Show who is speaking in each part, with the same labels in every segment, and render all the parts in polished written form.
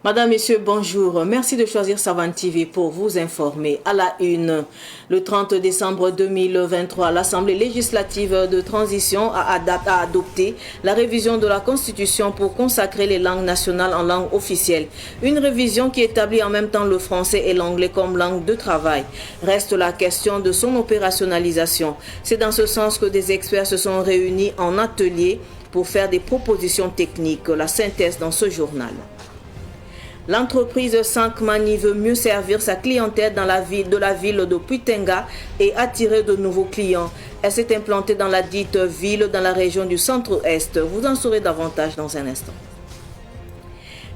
Speaker 1: Madame, Messieurs, bonjour. Merci de choisir Savane TV pour vous informer. À la une, le 30 décembre 2023, l'Assemblée législative de transition a adopté la révision de la Constitution pour consacrer les langues nationales en langue officielle. Une révision qui établit en même temps le français et l'anglais comme langue de travail. Reste la question de son opérationnalisation. C'est dans ce sens que des experts se sont réunis en atelier pour faire des propositions techniques. La synthèse dans ce journal. L'entreprise Sankmani veut mieux servir sa clientèle dans la ville de Puitenga et attirer de nouveaux clients. Elle s'est implantée dans la dite ville dans la région du centre-est. Vous en saurez davantage dans un instant.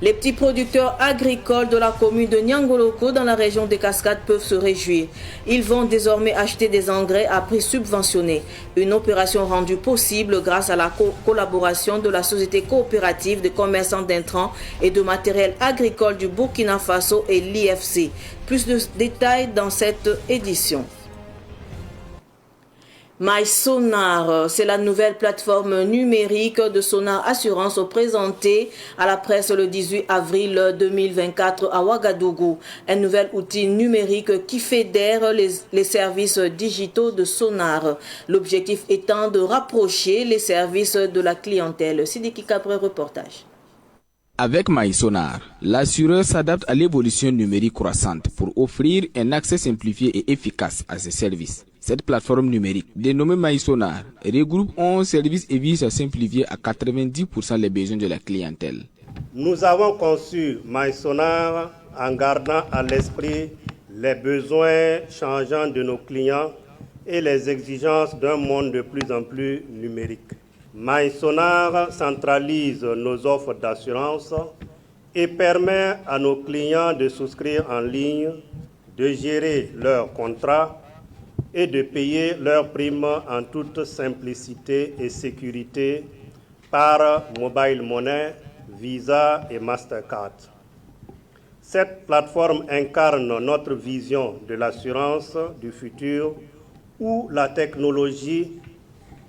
Speaker 1: Les petits producteurs agricoles de la commune de Nyangoloko dans la région des Cascades peuvent se réjouir. Ils vont désormais acheter des engrais à prix subventionné. Une opération rendue possible grâce à la collaboration de la Société coopérative des commerçants d'intrants et de matériel agricole du Burkina Faso et l'IFC. Plus de détails dans cette édition. MySonar, c'est la nouvelle plateforme numérique de Sonar Assurance présentée à la presse le 18 avril 2024 à Ouagadougou. Un nouvel outil numérique qui fédère les services digitaux de Sonar. L'objectif étant de rapprocher les services de la clientèle. Sidiki Cabré, reportage.
Speaker 2: Avec MySonar, l'assureur s'adapte à l'évolution numérique croissante pour offrir un accès simplifié et efficace à ses services. Cette plateforme numérique, dénommée MySonar, regroupe 11 services et vise à simplifier à 90% les besoins de la clientèle.
Speaker 3: Nous avons conçu MySonar en gardant à l'esprit les besoins changeants de nos clients et les exigences d'un monde de plus en plus numérique. MySonar centralise nos offres d'assurance et permet à nos clients de souscrire en ligne, de gérer leurs contrats et de payer leurs primes en toute simplicité et sécurité par mobile money, Visa et Mastercard. Cette plateforme incarne notre vision de l'assurance du futur où la technologie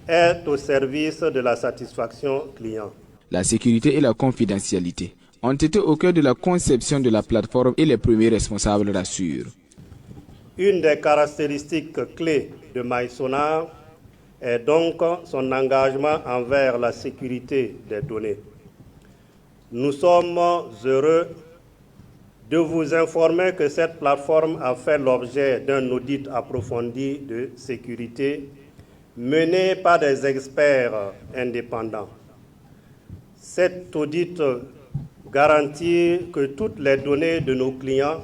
Speaker 3: est au service de la satisfaction client.
Speaker 2: La sécurité et la confidentialité ont été au cœur de la conception de la plateforme et les premiers responsables l'assurent.
Speaker 3: Une des caractéristiques clés de MySonar est donc son engagement envers la sécurité des données. Nous sommes heureux de vous informer que cette plateforme a fait l'objet d'un audit approfondi de sécurité mené par des experts indépendants. Cet audit garantit que toutes les données de nos clients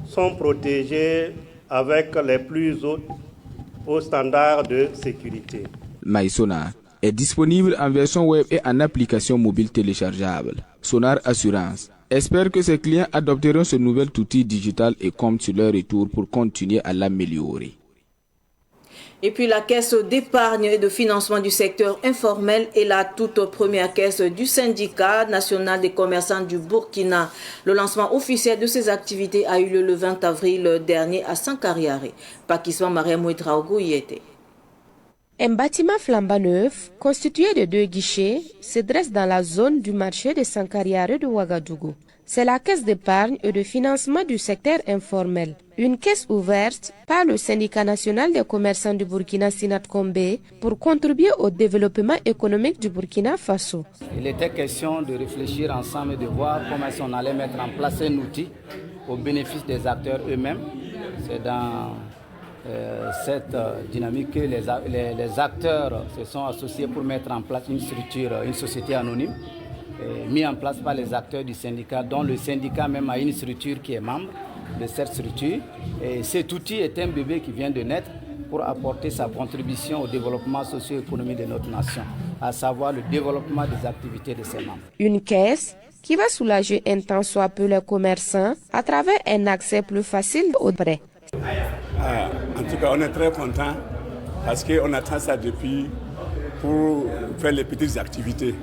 Speaker 3: sont protégées avec les plus hauts standards de sécurité.
Speaker 2: MySonar est disponible en version web et en application mobile téléchargeable. Sonar Assurance espère que ses clients adopteront ce nouvel outil digital et comptent sur leur retour pour continuer à l'améliorer.
Speaker 1: Et puis la caisse d'épargne et de financement du secteur informel est la toute première caisse du syndicat national des commerçants du Burkina. Le lancement officiel de ces activités a eu lieu le 20 avril dernier à Sankariare. Pakistan Mariam Ouedraogo y était.
Speaker 4: Un bâtiment flambant neuf, constitué de 2 guichets, se dresse dans la zone du marché de Sankariare de Ouagadougou. C'est la caisse d'épargne et de financement du secteur informel. Une caisse ouverte par le syndicat national des commerçants du Burkina Sinat Kombe pour contribuer au développement économique du Burkina Faso.
Speaker 5: Il était question de réfléchir ensemble et de voir comment on allait mettre en place un outil au bénéfice des acteurs eux-mêmes. C'est dans cette dynamique que les acteurs se sont associés pour mettre en place une structure, une société anonyme, mis en place par les acteurs du syndicat, dont le syndicat même a une structure qui est membre de cette structure. Et cet outil est un bébé qui vient de naître pour apporter sa contribution au développement socio-économique de notre nation, à savoir le développement des activités de ses membres.
Speaker 4: Une caisse qui va soulager un tant soit peu les commerçants à travers un accès plus facile aux prêts.
Speaker 6: En tout cas, on est très content parce qu'on attend ça depuis pour faire les petites activités.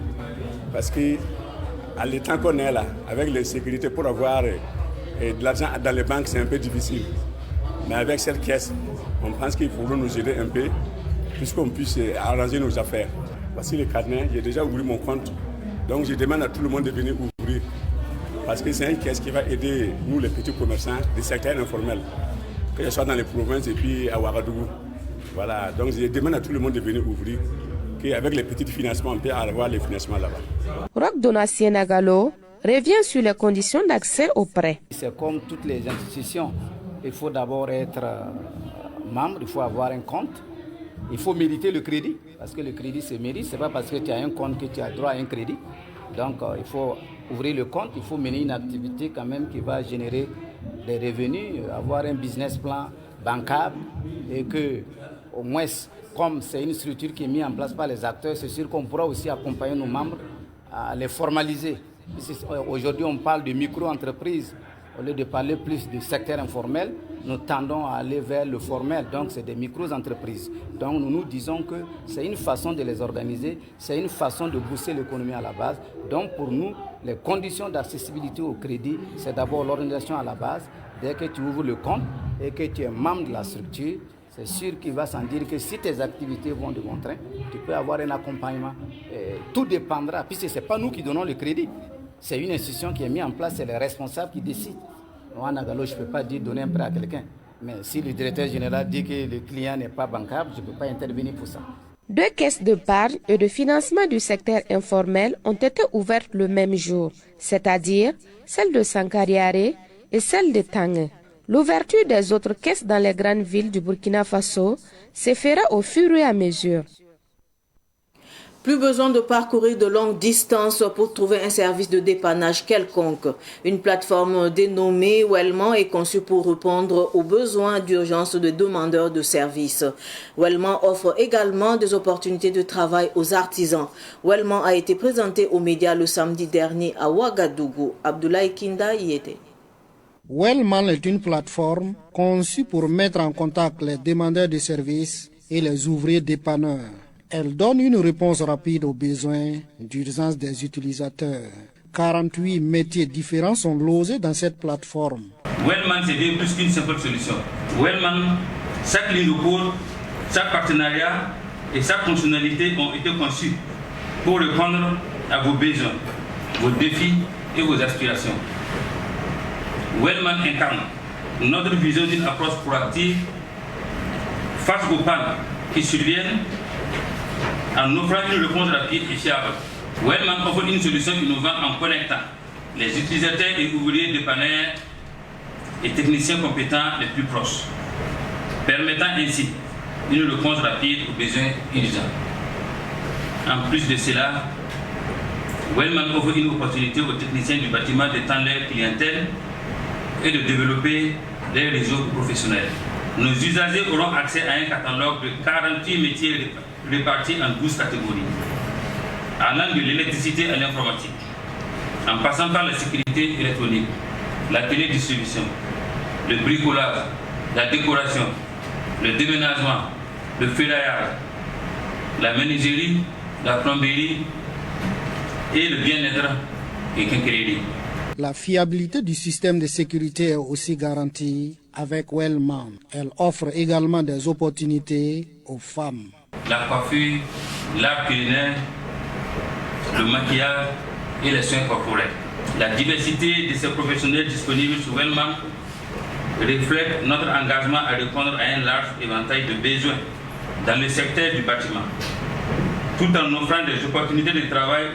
Speaker 6: Parce qu'à l'état qu'on est là, avec les sécurités pour avoir de l'argent dans les banques, c'est un peu difficile. Mais avec cette caisse, on pense qu'il faut nous aider un peu, puisqu'on puisse arranger nos affaires. Voici le carnet, j'ai déjà ouvert mon compte. Donc je demande à tout le monde de venir ouvrir. parce que c'est une caisse qui va aider nous les petits commerçants du secteur informel, que ce soit dans les provinces et puis à Ouagadougou. Voilà, donc je demande à tout le monde de venir ouvrir, qu'avec les petits financements, on peut avoir les financements là-bas.
Speaker 4: Roch Donatien Nagalo revient sur les conditions d'accès aux prêts.
Speaker 5: C'est comme toutes les institutions, il faut d'abord être membre, il faut avoir un compte, il faut mériter le crédit, parce que le crédit se mérite, ce n'est pas parce que tu as un compte que tu as droit à un crédit. Donc il faut ouvrir le compte, il faut mener une activité quand même qui va générer des revenus, avoir un business plan bancable et que au moins, comme c'est une structure qui est mise en place par les acteurs, c'est sûr qu'on pourra aussi accompagner nos membres à les formaliser. Aujourd'hui, on parle de micro-entreprises. Au lieu de parler plus du secteur informel, nous tendons à aller vers le formel. Donc, c'est des micro-entreprises. Donc, nous disons que c'est une façon de les organiser, c'est une façon de booster l'économie à la base. Donc, pour nous, les conditions d'accessibilité au crédit, c'est d'abord l'organisation à la base. Dès que tu ouvres le compte et que tu es membre de la structure, c'est sûr qu'il va sans dire que si tes activités vont de bon train, tu peux avoir un accompagnement. Tout dépendra, puisque ce n'est pas nous qui donnons le crédit. C'est une institution qui est mise en place, c'est les responsables qui décident. Moi, Nagalo, je ne peux pas dire donner un prêt à quelqu'un. Mais si le directeur général dit que le client n'est pas bancable, je ne peux pas intervenir pour ça.
Speaker 4: 2 caisses d'épargne et de financement du secteur informel ont été ouvertes le même jour, c'est-à-dire celle de Sankariare et celle de Tangué. L'ouverture des autres caisses dans les grandes villes du Burkina Faso se fera au fur et à mesure.
Speaker 1: Plus besoin de parcourir de longues distances pour trouver un service de dépannage quelconque. Une plateforme dénommée Wellman est conçue pour répondre aux besoins d'urgence des demandeurs de services. Wellman offre également des opportunités de travail aux artisans. Wellman a été présenté aux médias le samedi dernier à Ouagadougou. Abdoulaye Kinda y était.
Speaker 7: Wellman est une plateforme conçue pour mettre en contact les demandeurs de services et les ouvriers dépanneurs. Elle donne une réponse rapide aux besoins d'urgence des utilisateurs. 48 métiers différents sont logés dans cette plateforme.
Speaker 8: Wellman, c'est bien plus qu'une simple solution. Wellman, chaque ligne de cours, chaque partenariat et chaque fonctionnalité ont été conçus pour répondre à vos besoins, vos défis et vos aspirations. Wellman incarne notre vision d'une approche proactive face aux pannes qui surviennent en offrant une réponse rapide et fiable. Wellman offre une solution innovante en connectant les utilisateurs et ouvriers dépanneurs et techniciens compétents les plus proches, permettant ainsi une réponse rapide aux besoins urgents. En plus de cela, Wellman offre une opportunité aux techniciens du bâtiment d'étendre leur clientèle et de développer des réseaux professionnels. Nos usagers auront accès à un catalogue de 48 métiers répartis en 12 catégories, allant de l'électricité à l'informatique, en passant par la sécurité électronique, la télédistribution, le bricolage, la décoration, le déménagement, le ferraillage, la menuiserie, la plomberie et le bien-être et quincaillerie.
Speaker 7: La fiabilité du système de sécurité est aussi garantie avec Wellman. Elle offre également des opportunités aux femmes.
Speaker 8: La coiffure, l'art culinaire, le maquillage et les soins corporels. La diversité de ces professionnels disponibles sur Wellman reflète notre engagement à répondre à un large éventail de besoins dans le secteur du bâtiment, tout en offrant des opportunités de travail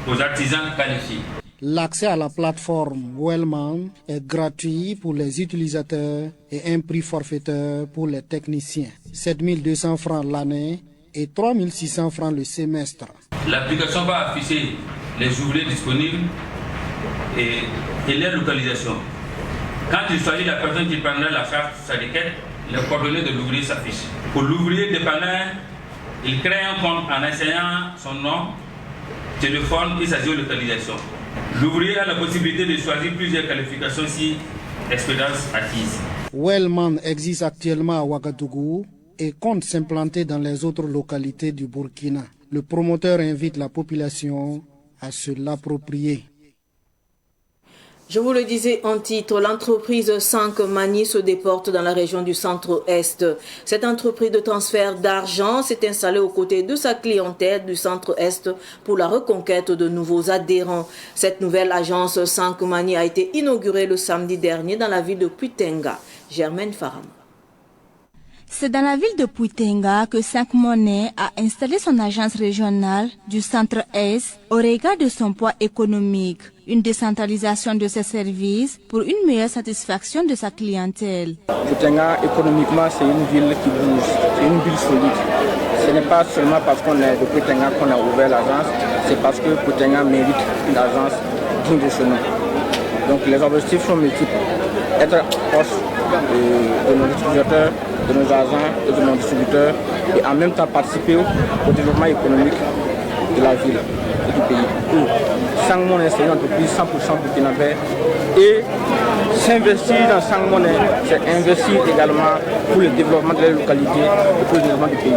Speaker 8: aux artisans qualifiés.
Speaker 7: L'accès à la plateforme Wellman est gratuit pour les utilisateurs et un prix forfaitaire pour les techniciens. 7 200 francs l'année et 3 600 francs le semestre.
Speaker 8: L'application va afficher les ouvriers disponibles et leur localisation. Quand il s'agit de la personne qui prendra la charge sa requête, les coordonnées de l'ouvrier s'affichent. Pour l'ouvrier dépanneur, il crée un compte en enseignant son nom, téléphone et sa géolocalisation. L'ouvrier a la possibilité de choisir plusieurs qualifications si expérience acquise.
Speaker 7: Wellman existe actuellement à Ouagadougou et compte s'implanter dans les autres localités du Burkina. Le promoteur invite la population à se l'approprier.
Speaker 1: Je vous le disais en titre, l'entreprise 5 Mani se déporte dans la région du Centre-Est. Cette entreprise de transfert d'argent s'est installée aux côtés de sa clientèle du Centre-Est pour la reconquête de nouveaux adhérents. Cette nouvelle agence 5 Mani a été inaugurée le samedi dernier dans la ville de Puitenga. Germaine Faram.
Speaker 9: C'est dans la ville de Puitenga que 5 Monnaie a installé son agence régionale du Centre-Est au regard de son poids économique, une décentralisation de ses services pour une meilleure satisfaction de sa clientèle.
Speaker 10: Puitenga, économiquement, c'est une ville qui bouge, c'est une ville solide. Ce n'est pas seulement parce qu'on est de Puitenga qu'on a ouvert l'agence, c'est parce que Puitenga mérite une agence digne de ce nom. Donc les objectifs sont multiples. Être proche de nos utilisateurs, de nos agents et de nos distributeurs et en même temps participer au développement économique de la ville et du pays. 5 Monnaie, c'est une entreprise 100% burkinabé et s'investir dans 5 Monnaie, c'est investir également pour le développement de la localité et pour le développement du pays.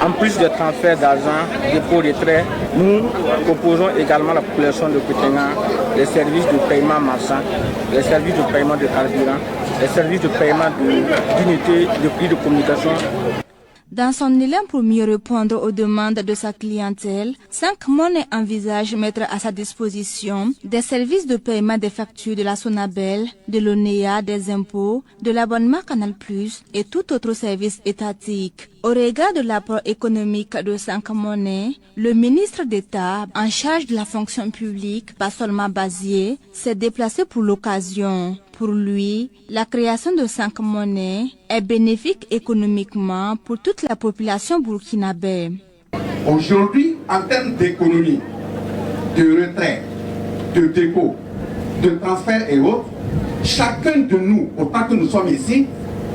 Speaker 10: En plus des transferts d'argent, dépôt de traits, nous proposons également à la population de Puitenga les services de paiement marchand, les services de paiement de carburant, les services de paiement d'unités de prix de communication.
Speaker 9: Dans son élan pour mieux répondre aux demandes de sa clientèle, 5 Monnaie envisage mettre à sa disposition des services de paiement des factures de la Sonabel, de l'ONEA, des impôts, de l'abonnement Canal+, et tout autre service étatique. Au regard de l'apport économique de 5 Monnaie, le ministre d'État en charge de la fonction publique, Passolma Bazier, s'est déplacé pour l'occasion. Pour lui, la création de 5 Monnaie est bénéfique économiquement pour toute la population burkinabé.
Speaker 11: Aujourd'hui, en termes d'économie, de retrait, de dépôt, de transfert et autres, chacun de nous, autant que nous sommes ici,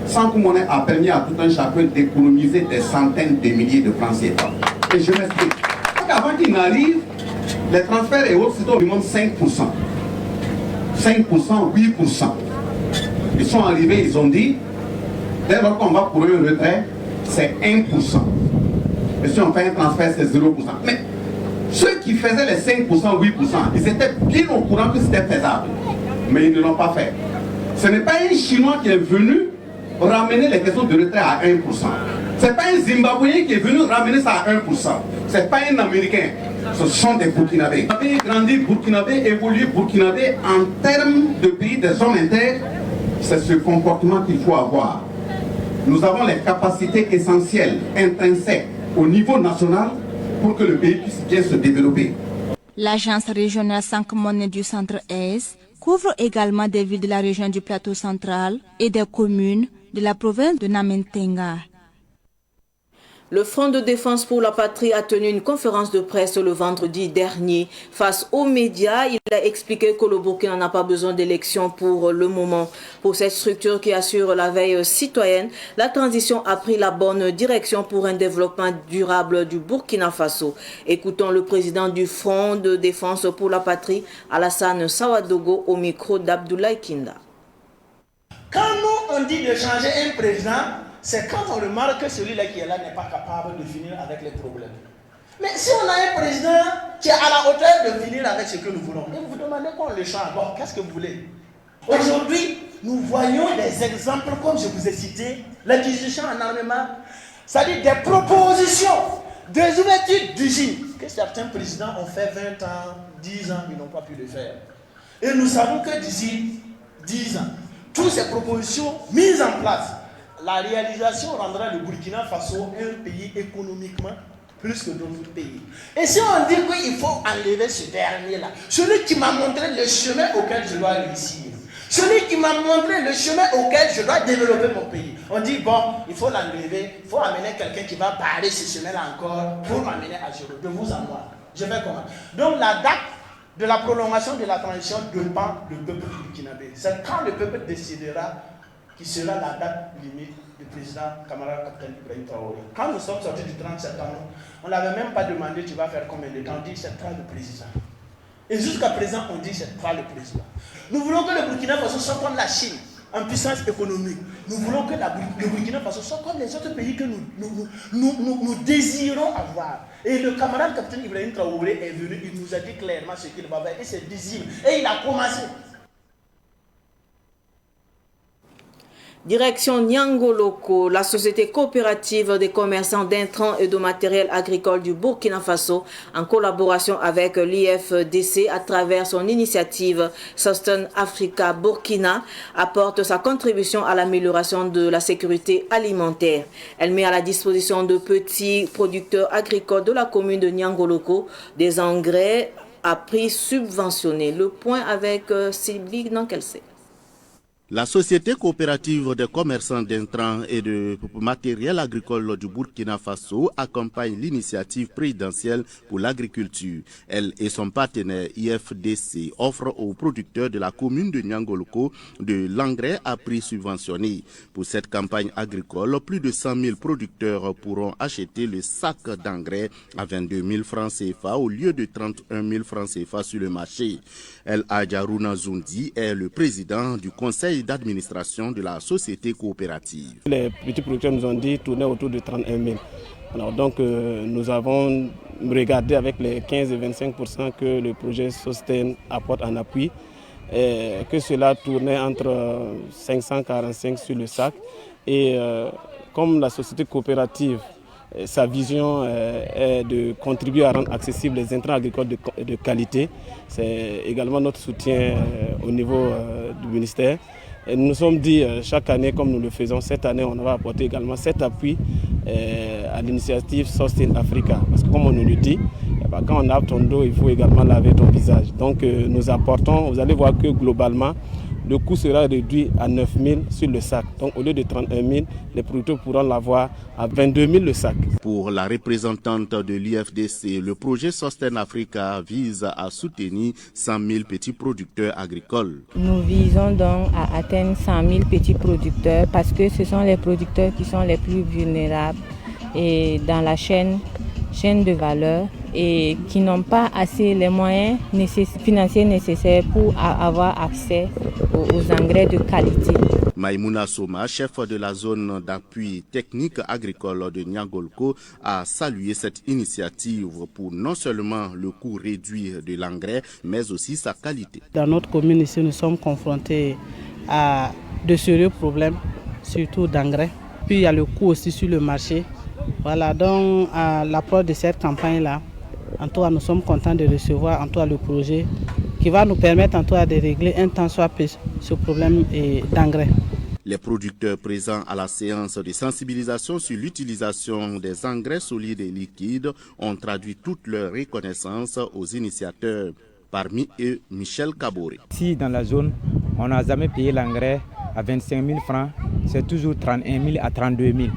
Speaker 11: 5 Monnaie a permis à tout un chacun d'économiser des centaines de milliers de francs CFA. Et je m'explique. Avant qu'il n'arrive, les transferts et autres, c'est au minimum 5%. 5%, 8%. Ils sont arrivés, ils ont dit, dès lors qu'on va pour un retrait, c'est 1%. Et si on fait un transfert, c'est 0%. Mais ceux qui faisaient les 5%, 8%, ils étaient bien au courant que c'était faisable. Mais ils ne l'ont pas fait. Ce n'est pas un Chinois qui est venu ramener les questions de retrait à 1%. Ce n'est pas un Zimbabwéen qui est venu ramener ça à 1%. Ce n'est pas un Américain. Ce sont des Burkinabés. Grandi Burkinabé, évolué Burkinabé en termes de pays des hommes intègres, c'est ce comportement qu'il faut avoir. Nous avons les capacités essentielles, intrinsèques, au niveau national pour que le pays puisse bien se développer.
Speaker 9: L'agence régionale 5 Monnaie du Centre-Est couvre également des villes de la région du Plateau central et des communes de la province de Namentenga.
Speaker 1: Le Front de défense pour la patrie a tenu une conférence de presse le vendredi dernier. Face aux médias, il a expliqué que le Burkina n'a pas besoin d'élections pour le moment. Pour cette structure qui assure la veille citoyenne, la transition a pris la bonne direction pour un développement durable du Burkina Faso. Écoutons le président du Front de défense pour la patrie, Alassane Sawadogo, au micro d'Abdoulaye Kinda.
Speaker 12: Quand nous on dit de changer un président, c'est quand on remarque que celui-là qui est là n'est pas capable de finir avec les problèmes. Mais si on a un président qui est à la hauteur de finir avec ce que nous voulons, et vous vous demandez qu'on le change, bon, qu'est-ce que vous voulez? Aujourd'hui, nous voyons des exemples, comme je vous ai cité, l'acquisition en armement, c'est-à-dire des propositions, des ouvertures d'usines, que certains présidents ont fait 20 ans, 10 ans, ils n'ont pas pu le faire. Et nous savons que d'ici 10 ans, toutes ces propositions mises en place, la réalisation rendra le Burkina Faso un pays économiquement plus que d'autres pays. Et si on dit qu'il faut enlever ce dernier-là, celui qui m'a montré le chemin auquel je dois réussir, celui qui m'a montré le chemin auquel je dois développer mon pays, on dit bon, il faut l'enlever, il faut amener quelqu'un qui va barrer ce chemin-là encore pour m'amener à zéro, de vous à moi. Je vais comment? Donc la date de la prolongation de la transition dépend du peuple burkinabé. C'est quand le peuple décidera qui sera la date limite du président camarade capitaine Ibrahim Traoré. Quand nous sommes sortis du 30 septembre, on ne l'avait même pas demandé tu vas faire combien de temps, on dit c'est toi le président. Et jusqu'à présent, on dit c'est toi le président. Nous voulons que le Burkina Faso soit comme la Chine, en puissance économique. Nous voulons que le Burkina Faso soit comme les autres pays que nous désirons avoir. Et le camarade capitaine Ibrahim Traoré est venu, il nous a dit clairement ce qu'il va faire, et c'est visible. Et il a commencé.
Speaker 1: Direction Nyangoloko, la société coopérative des commerçants d'intrants et de matériel agricole du Burkina Faso, en collaboration avec l'IFDC à travers son initiative Sustain Africa Burkina, apporte sa contribution à l'amélioration de la sécurité alimentaire. Elle met à la disposition de petits producteurs agricoles de la commune de Nyangoloko des engrais à prix subventionné. Le point avec Sylvie Nankelsé.
Speaker 13: La société coopérative des commerçants d'intrants et de matériel agricole du Burkina Faso accompagne l'initiative présidentielle pour l'agriculture. Elle et son partenaire IFDC offrent aux producteurs de la commune de Nyangoloko de l'engrais à prix subventionné. Pour cette campagne agricole, plus de 100 000 producteurs pourront acheter le sac d'engrais à 22 000 francs CFA au lieu de 31 000 francs CFA sur le marché. El Adjarouna Zoundi est le président du conseil d'administration de la société coopérative.
Speaker 14: Les petits producteurs nous ont dit tourner autour de 31 000. Alors donc nous avons regardé avec les 15 et 25% que le projet Sustain apporte en appui, et que cela tournait entre 545 sur le sac. Et comme la société coopérative, sa vision est de contribuer à rendre accessibles les intrants agricoles de qualité. C'est également notre soutien au niveau du ministère. Et nous nous sommes dit chaque année, comme nous le faisons, cette année on va apporter également cet appui à l'initiative Sustain Africa. Parce que comme on nous le dit, quand on lave ton dos, il faut également laver ton visage. Donc nous apportons, vous allez voir que globalement, le coût sera réduit à 9 000 sur le sac. Donc au lieu de 31 000, les producteurs pourront l'avoir à 22 000 le sac.
Speaker 13: Pour la représentante de l'IFDC, le projet Sustain Africa vise à soutenir 100 000 petits producteurs agricoles.
Speaker 15: Nous visons donc à atteindre 100 000 petits producteurs parce que ce sont les producteurs qui sont les plus vulnérables et dans la chaîne de valeur et qui n'ont pas assez les moyens financiers nécessaires pour avoir accès aux engrais de qualité.
Speaker 13: Maïmouna Soma, chef de la zone d'appui technique agricole de Nyangoloko, a salué cette initiative pour non seulement le coût réduit de l'engrais, mais aussi sa qualité.
Speaker 16: Dans notre commune ici, nous sommes confrontés à de sérieux problèmes, surtout d'engrais. Puis il y a le coût aussi sur le marché. Voilà, donc à l'approche de cette campagne-là, en tout cas, nous sommes contents de recevoir en tout cas, le projet qui va nous permettre en tout cas, de régler un tant soit peu ce problème d'engrais.
Speaker 13: Les producteurs présents à la séance de sensibilisation sur l'utilisation des engrais solides et liquides ont traduit toute leur reconnaissance aux initiateurs. Parmi eux, Michel Kabore.
Speaker 17: Ici, dans la zone, on n'a jamais payé l'engrais à 25 000 francs, c'est toujours 31 000 à 32 000.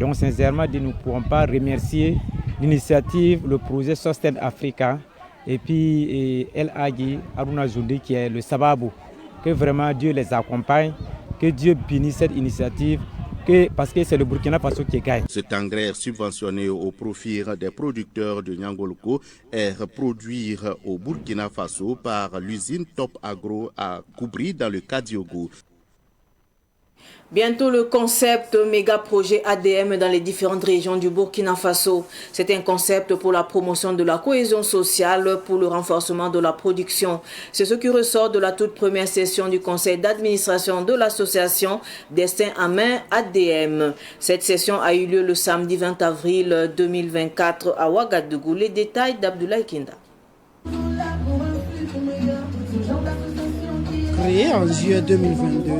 Speaker 17: Donc sincèrement, nous ne pourrons pas remercier l'initiative, le projet Sustain Africa et puis El Adjarouna Zoundi qui est le Sababou. Que vraiment Dieu les accompagne, que Dieu bénisse cette initiative, parce que c'est le Burkina Faso qui gagne.
Speaker 13: Cet engrais subventionné au profit des producteurs de Nyangoloko est produit au Burkina Faso par l'usine Top Agro à Koubri dans le Kadiogo.
Speaker 1: Bientôt le concept méga projet ADM dans les différentes régions du Burkina Faso. C'est un concept pour la promotion de la cohésion sociale, pour le renforcement de la production. C'est ce qui ressort de la toute première session du conseil d'administration de l'association Destin en main ADM. Cette session a eu lieu le samedi 20 avril 2024 à Ouagadougou. Les détails d'Abdoulaye Kinda.
Speaker 7: Créée en juillet 2022,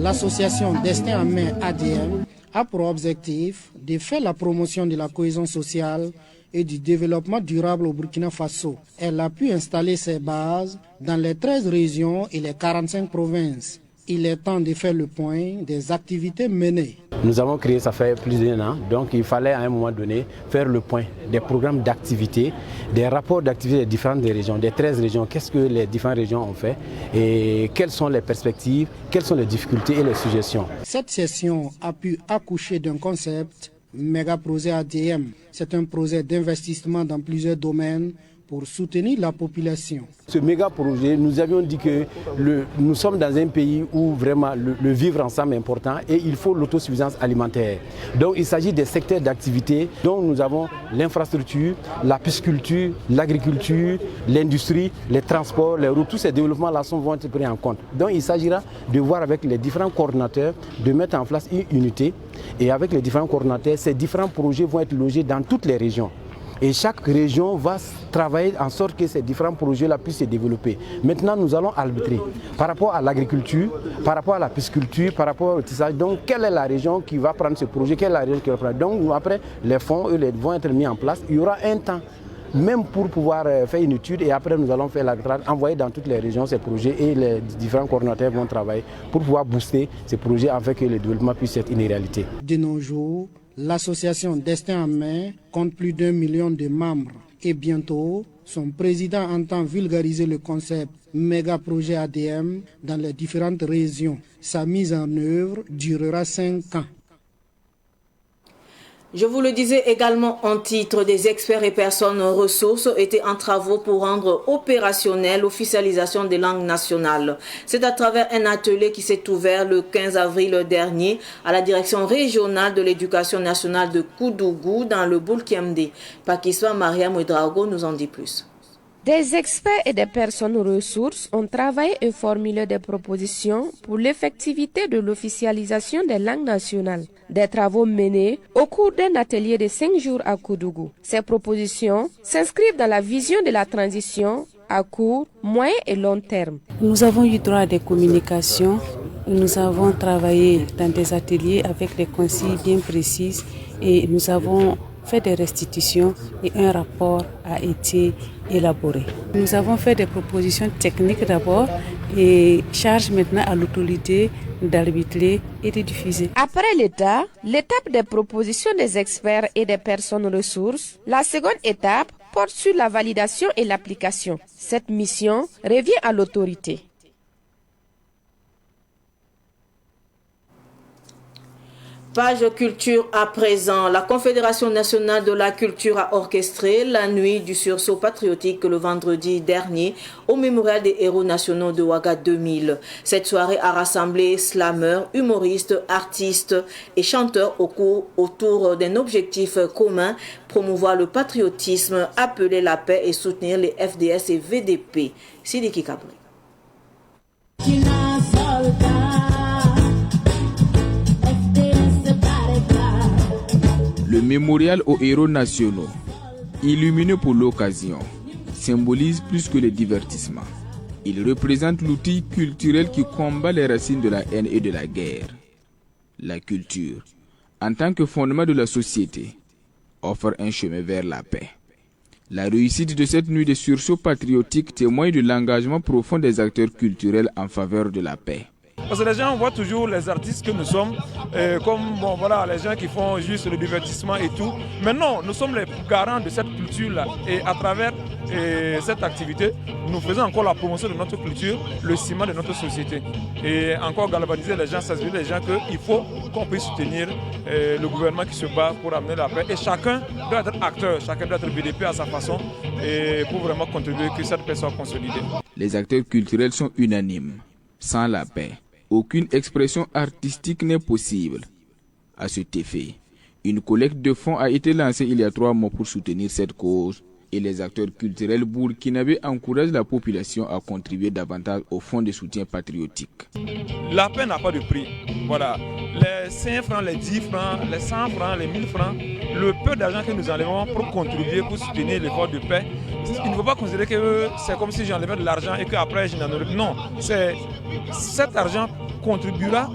Speaker 7: l'association Destin en main ADM a pour objectif de faire la promotion de la cohésion sociale et du développement durable au Burkina Faso. Elle a pu installer ses bases dans les 13 régions et les 45 provinces. Il est temps de faire le point des activités menées.
Speaker 18: Nous avons créé, ça fait plus d'1 an, donc il fallait à un moment donné faire le point des programmes d'activité, des rapports d'activité des différentes régions, des 13 régions, qu'est-ce que les différentes régions ont fait et quelles sont les perspectives, quelles sont les difficultés et les suggestions.
Speaker 7: Cette session a pu accoucher d'un concept, méga projet ADM. C'est un projet d'investissement dans plusieurs domaines pour soutenir la population.
Speaker 18: Ce méga projet, nous avions dit que nous sommes dans un pays où vraiment le vivre ensemble est important et il faut l'autosuffisance alimentaire. Donc il s'agit des secteurs d'activité dont nous avons l'infrastructure, la pisciculture, l'agriculture, l'industrie, les transports, les routes. Tous ces développements-là vont être pris en compte. Donc il s'agira de voir avec les différents coordinateurs, de mettre en place une unité et avec les différents coordinateurs, ces différents projets vont être logés dans toutes les régions. Et chaque région va travailler en sorte que ces différents projets-là puissent se développer. Maintenant, nous allons arbitrer par rapport à l'agriculture, par rapport à la pisciculture, par rapport au tissage. Donc, quelle est la région qui va prendre ce projet? Quelle est la région qui va prendre? Donc, après, les fonds vont être mis en place. Il y aura un temps, même pour pouvoir faire une étude. Et après, nous allons faire l'arbitrage, envoyer dans toutes les régions ces projets et les différents coordinateurs vont travailler pour pouvoir booster ces projets afin que le développement puisse être une réalité.
Speaker 7: De nos jours, l'association Destin en main compte plus d'1 million de membres et bientôt, son président entend vulgariser le concept méga projet ADM dans les différentes régions. Sa mise en œuvre durera 5 ans.
Speaker 1: Je vous le disais également en titre, des experts et personnes ressources étaient en travaux pour rendre opérationnelle l'officialisation des langues nationales. C'est à travers un atelier qui s'est ouvert le 15 avril dernier à la direction régionale de l'éducation nationale de Koudougou dans le Boulkiamdi. Pakistan Maria Mouedrago nous en dit plus.
Speaker 4: Des experts et des personnes ressources ont travaillé et formulé des propositions pour l'effectivité de l'officialisation des langues nationales. Des travaux menés au cours d'un atelier de 5 jours à Koudougou. Ces propositions s'inscrivent dans la vision de la transition à court, moyen et long terme.
Speaker 19: Nous avons eu droit à des communications. Nous avons travaillé dans des ateliers avec des consignes bien précises et nous avons fait des restitutions et un rapport a été élaboré. Nous avons fait des propositions techniques d'abord et charge maintenant à l'autorité d'arbitrer et de diffuser.
Speaker 4: Après l'étape des propositions des experts et des personnes ressources, la seconde étape porte sur la validation et l'application. Cette mission revient à l'autorité.
Speaker 1: Page culture à présent. La Confédération nationale de la culture a orchestré la nuit du sursaut patriotique le vendredi dernier au mémorial des héros nationaux de Ouaga 2000. Cette soirée a rassemblé slameurs, humoristes, artistes et chanteurs autour d'un objectif commun, promouvoir le patriotisme, appeler la paix et soutenir les FDS et VDP. Sidiki Kabri.
Speaker 2: Le mémorial aux héros nationaux, illuminé pour l'occasion, symbolise plus que le divertissement. Il représente l'outil culturel qui combat les racines de la haine et de la guerre. La culture, en tant que fondement de la société, offre un chemin vers la paix. La réussite de cette nuit de sursaut patriotique témoigne de l'engagement profond des acteurs culturels en faveur de la paix.
Speaker 20: Parce que les gens voient toujours les artistes que nous sommes comme les gens qui font juste le divertissement et tout. Mais non, nous sommes les garants de cette culture-là. Et à travers cette activité, nous faisons encore la promotion de notre culture, le ciment de notre société. Et encore galvaniser les gens, sensibiliser les gens qu'il faut qu'on puisse soutenir le gouvernement qui se bat pour amener la paix. Et chacun doit être acteur, chacun doit être BDP à sa façon et pour vraiment contribuer que cette paix soit consolidée.
Speaker 2: Les acteurs culturels sont unanimes. Sans la paix, aucune expression artistique n'est possible. À cet effet, une collecte de fonds a été lancée il y a 3 mois pour soutenir cette cause et les acteurs culturels burkinabés encouragent la population à contribuer davantage au fonds de soutien patriotique.
Speaker 20: La paix n'a pas de prix. Voilà. Les 5 francs, les 10 francs, les 100 francs, les 1000 francs, le peu d'argent que nous enlevons pour contribuer, pour soutenir l'effort de paix, il ne faut pas considérer que c'est comme si j'enlevais de l'argent et qu'après je n'en aurais. Non, cet argent contribuera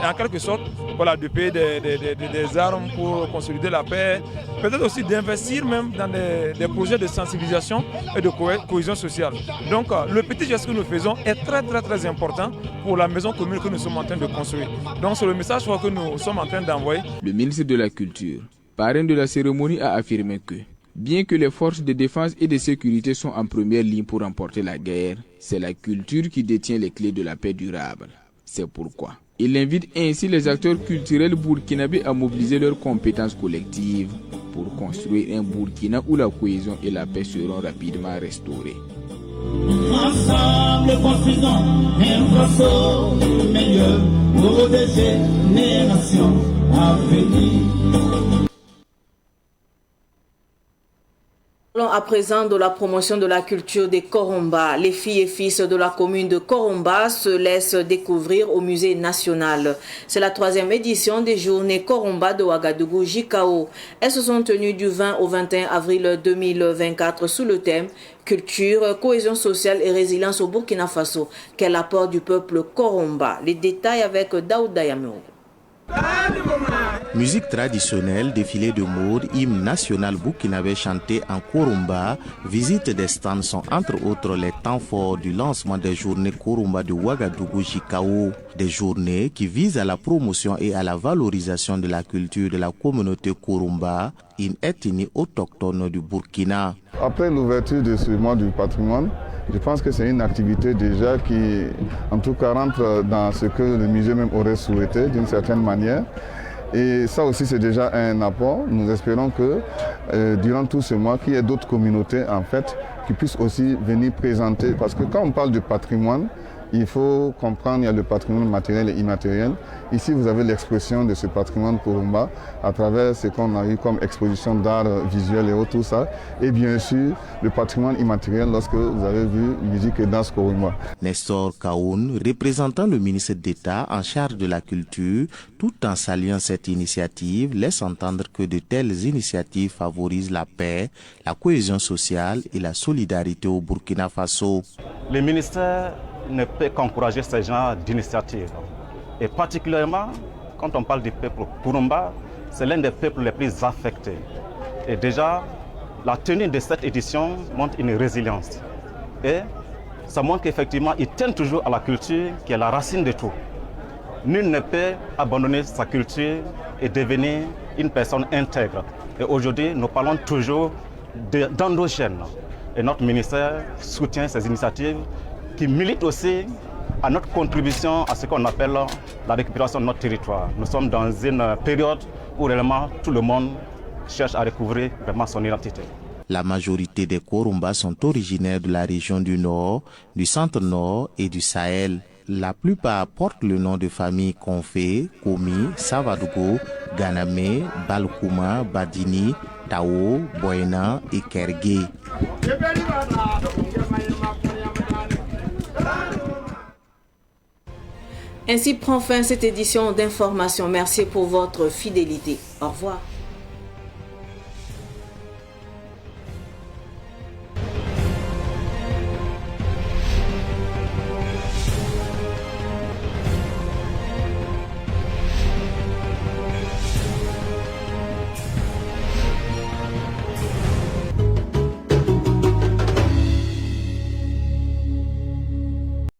Speaker 20: en quelque sorte de payer des armes pour consolider la paix, peut-être aussi d'investir même dans des projets de sensibilisation et de cohésion sociale. Donc le petit geste que nous faisons est très très très important pour la maison commune que nous sommes en train de construire. Donc c'est le message que nous sommes en train d'envoyer.
Speaker 2: Le ministre de la Culture, parrain de la cérémonie, a affirmé que bien que les forces de défense et de sécurité sont en première ligne pour remporter la guerre, c'est la culture qui détient les clés de la paix durable. C'est pourquoi Il invite ainsi les acteurs culturels burkinabés à mobiliser leurs compétences collectives pour construire un Burkina où la cohésion et la paix seront rapidement restaurées.
Speaker 21: Ensemble construisons un Faso meilleur pour des générations à venir.
Speaker 1: Parlons à présent de la promotion de la culture des Koromba. Les filles et fils de la commune de Koromba se laissent découvrir au musée national. C'est la 3e édition des journées Koromba de Ouagadougou JKO. Elles se sont tenues du 20 au 21 avril 2024 sous le thème Culture, cohésion sociale et résilience au Burkina Faso. Quel apport du peuple Koromba? Les détails avec Daouda Yamou.
Speaker 13: Musique traditionnelle, défilé de mode, hymne national burkinabé chanté en Koromba, visite des stands sont entre autres les temps forts du lancement des journées Koromba de Ouagadougou JKO. Des journées qui visent à la promotion et à la valorisation de la culture de la communauté Koromba, une ethnie autochtone du Burkina.
Speaker 22: Après l'ouverture de ce mois du patrimoine, je pense que c'est une activité déjà qui, en tout cas, rentre dans ce que le musée même aurait souhaité d'une certaine manière. Et ça aussi, c'est déjà un apport. Nous espérons que durant tout ce mois, qu'il y ait d'autres communautés, en fait, qui puissent aussi venir présenter. Parce que quand on parle de patrimoine, il faut comprendre qu'il y a le patrimoine matériel et immatériel. Ici, vous avez l'expression de ce patrimoine Koromba à travers ce qu'on a eu comme exposition d'art visuel et autres, tout ça. Et bien sûr, le patrimoine immatériel lorsque vous avez vu musique et danse Koromba.
Speaker 13: Nestor Kaoun, représentant le ministre d'État en charge de la culture, tout en saluant cette initiative, laisse entendre que de telles initiatives favorisent la paix, la cohésion sociale et la solidarité au Burkina Faso.
Speaker 23: Le ministère ne peut qu'encourager ce genre d'initiative. Et particulièrement, quand on parle du peuple Koromba, c'est l'un des peuples les plus affectés. Et déjà, la tenue de cette édition montre une résilience. Et ça montre qu'effectivement, ils tiennent toujours à la culture qui est la racine de tout. Nul ne peut abandonner sa culture et devenir une personne intègre. Et aujourd'hui, nous parlons toujours d'endogène. Et notre ministère soutient ces initiatives qui militent aussi à notre contribution à ce qu'on appelle la récupération de notre territoire. Nous sommes dans une période où réellement tout le monde cherche à découvrir vraiment son identité.
Speaker 13: La majorité des Koromba sont originaires de la région du Nord, du Centre-Nord et du Sahel. La plupart portent le nom de famille Konfé, Komi, Savadougou, Ganame, Balkouma, Badini, Tao, Boyna et Kergué.
Speaker 1: Ainsi prend fin cette édition d'information. Merci pour votre fidélité. Au revoir.